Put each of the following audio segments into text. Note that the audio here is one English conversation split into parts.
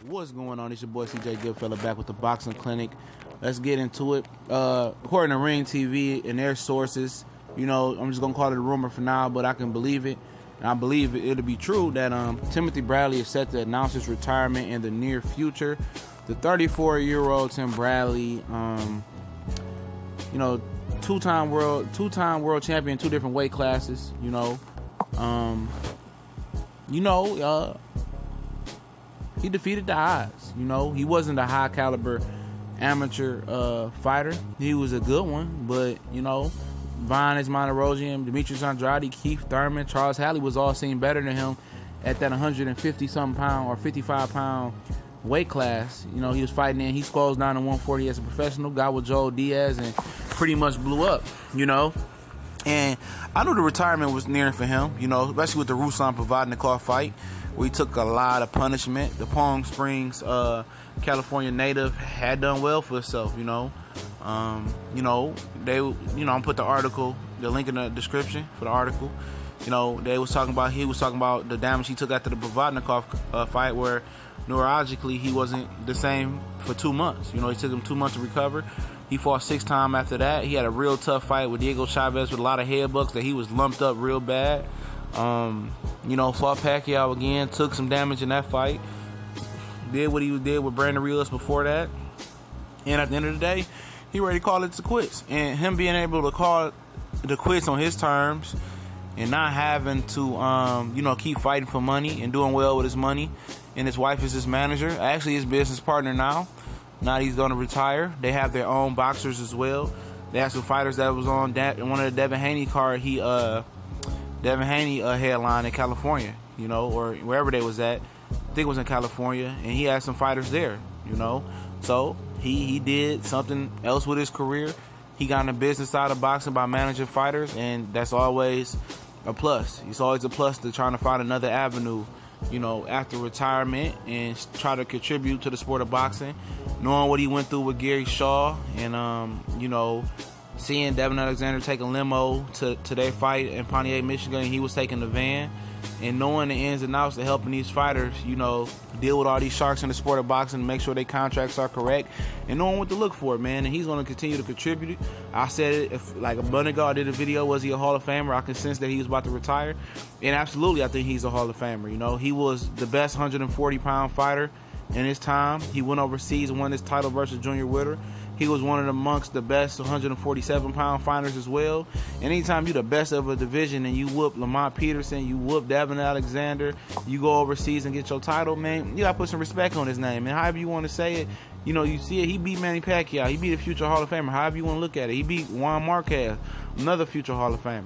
What's going on? It's your boy CJ Goodfella back with the Boxing Clinic. Let's get into it. According to Ring TV and their sources, you know, I'm just going to call it a rumor for now, but I can believe it. And I believe it'll be true that Timothy Bradley is set to announce his retirement in the near future. The 34-year-old Tim Bradley, you know, two-time world champion, two different weight classes, he defeated the odds. He wasn't a high caliber amateur fighter. He was a good one, but Vanes Martirosyan, Demetrius Andrade, Keith Thurman, Charles Halley was all seen better than him at that 150-something pound or 55-pound weight class. He was fighting in. He squalls down to 140 as a professional. Got with Joel Diaz and pretty much blew up. And I knew the retirement was nearing for him. Especially with the Ruslan Provodnikov fight, where he took a lot of punishment. The Palm Springs, California native had done well for himself. I'm put the link in the description for the article. He was talking about the damage he took after the Provodnikov fight, where neurologically he wasn't the same for 2 months. It took him 2 months to recover. He fought 6 times after that. He had a real tough fight with Diego Chavez with a lot of headbutts that he was lumped up real bad. Fought Pacquiao again, took some damage in that fight. Did what he did with Brandon Rios before that. And at the end of the day, he ready to call it to quits. And him being able to call it to quits on his terms and not having to, keep fighting for money and doing well with his money. And his wife is his manager, actually his business partner now. Now he's going to retire. They have their own boxers as well. They have some fighters that was on one of the Devin Haney card. Devin Haney headline in California, or wherever they was at. I think it was in California, and he had some fighters there, So he did something else with his career. He got in the business side of boxing by managing fighters, and that's always a plus. It's always a plus to trying to find another avenue, after retirement and try to contribute to the sport of boxing. Knowing what he went through with Gary Shaw and, seeing Devin Alexander take a limo to their fight in Pontiac, Michigan, he was taking the van. And knowing the ins and outs of helping these fighters, deal with all these sharks in the sport of boxing and make sure their contracts are correct. And knowing what to look for, man. And he's going to continue to contribute. I said it, if, like a month ago, I did a video, was he a Hall of Famer? I can sense that he was about to retire. And absolutely, I think he's a Hall of Famer. He was the best 140-pound fighter in his time. He went overseas and won his title versus Junior Witter. He was one of amongst the best 147-pound fighters as well. And anytime you're the best of a division and you whoop Lamont Peterson, you whoop Devin Alexander, you go overseas and get your title, man, you got to put some respect on his name. And however you want to say it, you see it, he beat Manny Pacquiao. He beat a future Hall of Famer. However you want to look at it. He beat Juan Marquez, another future Hall of Famer,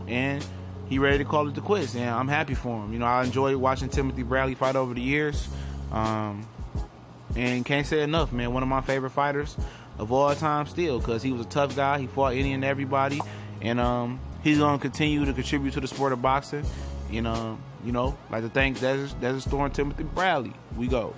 And he ready to call it to quits. And I'm happy for him. I enjoyed watching Timothy Bradley fight over the years. And can't say enough, man. One of my favorite fighters of all time still, because he was a tough guy. He fought any and everybody. And he's going to continue to contribute to the sport of boxing. And, like to thank Desert Storm Timothy Bradley. We go.